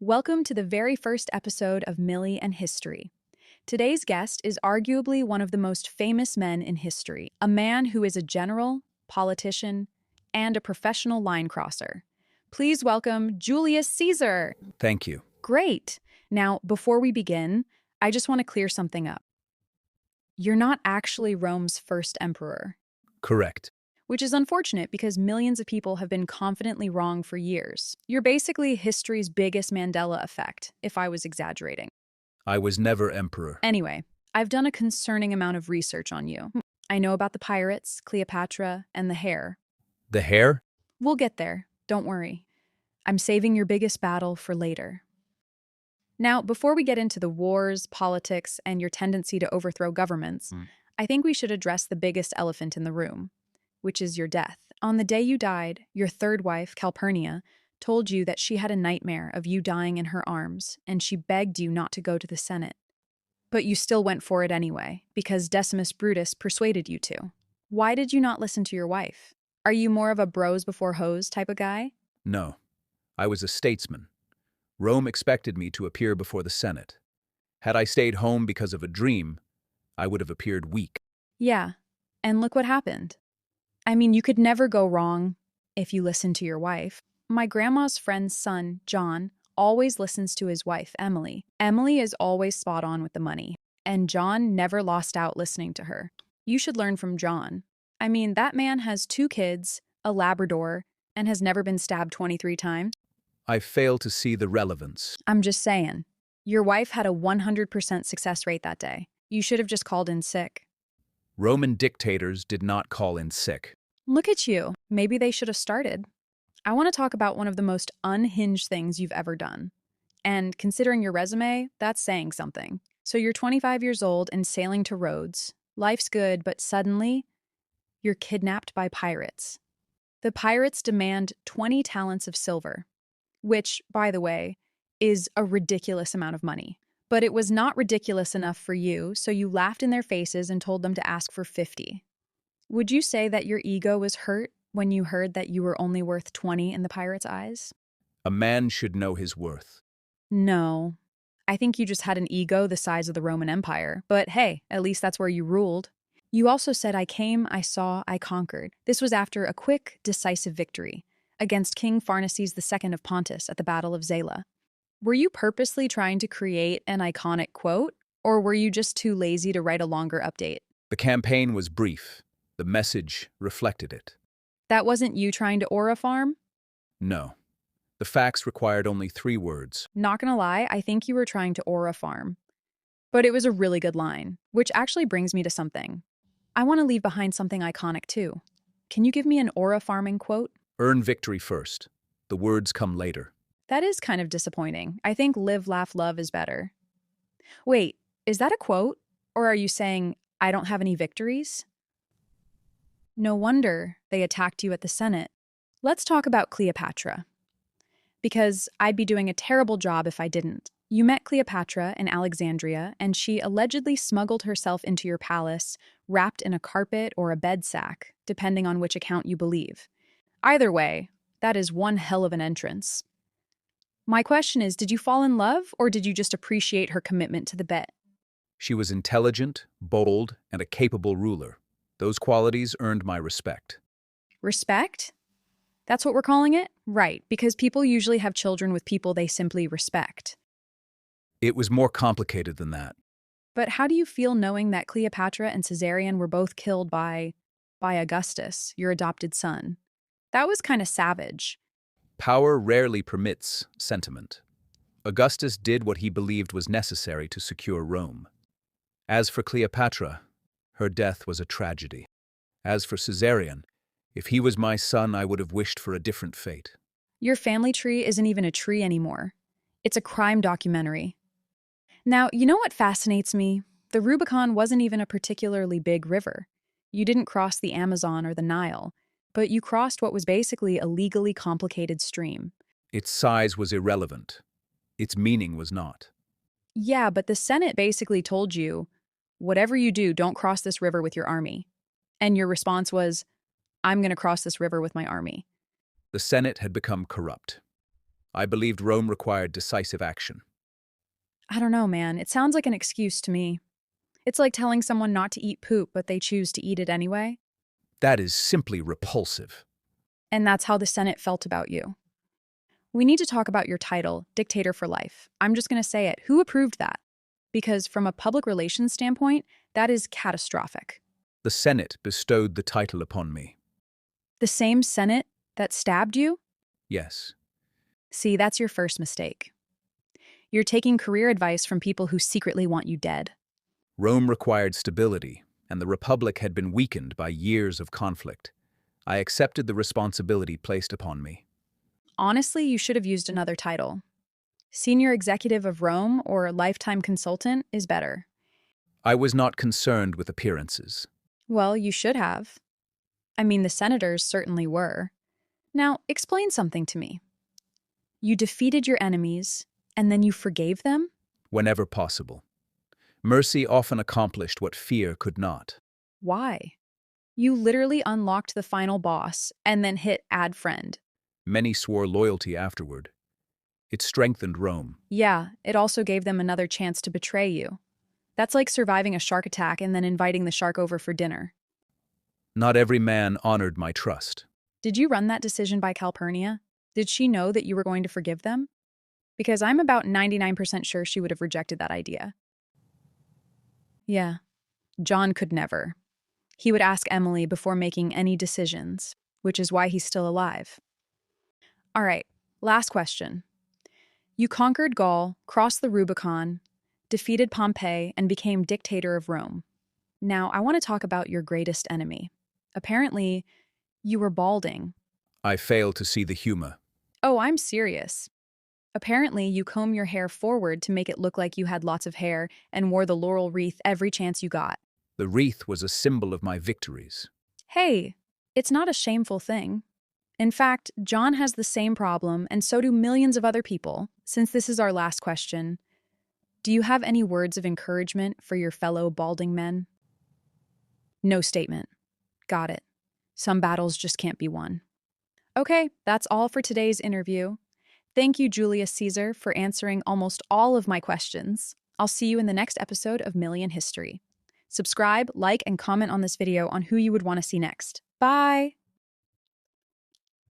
Welcome to the very first episode of Millie and History. Today's guest is arguably one of the most famous men in history, a man who is a general, politician, and a professional line crosser. Please welcome Julius Caesar. Thank you. Great. Now, before we begin, I just want to clear something up. You're not actually Rome's first emperor, Correct. which is unfortunate because millions of people have been confidently wrong for years. You're basically history's biggest Mandela effect, if I was exaggerating. I was never emperor. Anyway, I've done a concerning amount of research on you. I know about the pirates, Cleopatra, and the hair. The hair? We'll get there, don't worry. I'm saving your biggest battle for later. Now, before we get into the wars, politics, and your tendency to overthrow governments, I think we should address the biggest elephant in the room, which is your death. On the day you died, your third wife, Calpurnia, told you that she had a nightmare of you dying in her arms, and she begged you not to go to the Senate. But you still went for it anyway, because Decimus Brutus persuaded you to. Why did you not listen to your wife? Are you more of a bros before hoes type of guy? No. I was a statesman. Rome expected me to appear before the Senate. Had I stayed home because of a dream, I would have appeared weak. Yeah, and look what happened. I mean, you could never go wrong if you listened to your wife. My grandma's friend's son, John, always listens to his wife, Emily. Emily is always spot on with the money, and John never lost out listening to her. You should learn from John. I mean, that man has 2 kids, a Labrador, and has never been stabbed 23 times. I fail to see the relevance. I'm just saying. Your wife had a 100% success rate that day. You should have just called in sick. Roman dictators did not call in sick. Look at you. Maybe they should have started. I want to talk about one of the most unhinged things you've ever done. And considering your resume, that's saying something. So you're 25 years old and sailing to Rhodes. Life's good, but suddenly, you're kidnapped by pirates. The pirates demand 20 talents of silver, which, by the way, is a ridiculous amount of money. But it was not ridiculous enough for you, so you laughed in their faces and told them to ask for 50. Would you say that your ego was hurt when you heard that you were only worth 20 in the pirates' eyes? A man should know his worth. No. I think you just had an ego the size of the Roman Empire. But hey, at least that's where you ruled. You also said, I came, I saw, I conquered. This was after a quick, decisive victory against King Pharnaces II of Pontus at the Battle of Zela. Were you purposely trying to create an iconic quote, or were you just too lazy to write a longer update? The campaign was brief. The message reflected it. That wasn't you trying to aura farm? No. The facts required only 3 words. Not gonna lie, I think you were trying to aura farm. But it was a really good line, which actually brings me to something. I want to leave behind something iconic too. Can you give me an aura farming quote? Earn victory first. The words come later. That is kind of disappointing. I think live, laugh, love is better. Wait, is that a quote? Or are you saying, I don't have any victories? No wonder they attacked you at the Senate. Let's talk about Cleopatra. Because I'd be doing a terrible job if I didn't. You met Cleopatra in Alexandria, and she allegedly smuggled herself into your palace, wrapped in a carpet or a bed sack, depending on which account you believe. Either way, that is one hell of an entrance. My question is, did you fall in love, or did you just appreciate her commitment to the bet? She was intelligent, bold, and a capable ruler. Those qualities earned my respect. Respect? That's what we're calling it? Right, because people usually have children with people they simply respect. It was more complicated than that. But how do you feel knowing that Cleopatra and Caesarion were both killed by Augustus, your adopted son? That was kind of savage. Power rarely permits sentiment. Augustus did what he believed was necessary to secure Rome. As for Cleopatra, her death was a tragedy. As for Caesarion, if he was my son, I would have wished for a different fate. Your family tree isn't even a tree anymore. It's a crime documentary. Now, you know what fascinates me? The Rubicon wasn't even a particularly big river. You didn't cross the Amazon or the Nile, but you crossed what was basically a legally complicated stream. Its size was irrelevant. Its meaning was not. Yeah, but the Senate basically told you, whatever you do, don't cross this river with your army. And your response was, I'm going to cross this river with my army. The Senate had become corrupt. I believed Rome required decisive action. I don't know, man. It sounds like an excuse to me. It's like telling someone not to eat poop, but they choose to eat it anyway. That is simply repulsive. And that's how the Senate felt about you. We need to talk about your title, Dictator for Life. I'm just going to say it. Who approved that? Because from a public relations standpoint, that is catastrophic. The Senate bestowed the title upon me. The same Senate that stabbed you? Yes, See, that's your first mistake. You're taking career advice from people who secretly want you dead. Rome required stability, and the Republic had been weakened by years of conflict. I accepted the responsibility placed upon me. Honestly, you should have used another title. Senior Executive of Rome or Lifetime Consultant is better. I was not concerned with appearances. Well, you should have. I mean, the senators certainly were. Now, explain something to me. You defeated your enemies, and then you forgave them? Whenever possible. Mercy often accomplished what fear could not. Why? You literally unlocked the final boss and then hit add friend. Many swore loyalty afterward. It strengthened Rome. Yeah, it also gave them another chance to betray you. That's like surviving a shark attack and then inviting the shark over for dinner. Not every man honored my trust. Did you run that decision by Calpurnia? Did she know that you were going to forgive them? Because I'm about 99% sure she would have rejected that idea. Yeah, John could never. He would ask Emily before making any decisions, which is why he's still alive. All right, last question. You conquered Gaul, crossed the Rubicon, defeated Pompey, and became dictator of Rome. Now, I want to talk about your greatest enemy. Apparently, you were balding. I failed to see the humor. Oh, I'm serious. Apparently, you comb your hair forward to make it look like you had lots of hair and wore the laurel wreath every chance you got. The wreath was a symbol of my victories. Hey, it's not a shameful thing. In fact, John has the same problem, and so do millions of other people. Since this is our last question, do you have any words of encouragement for your fellow balding men? No statement. Got it. Some battles just can't be won. Okay, that's all for today's interview. Thank you, Julius Caesar, for answering almost all of my questions. I'll see you in the next episode of Million History. Subscribe, like, and comment on this video on who you would want to see next. Bye!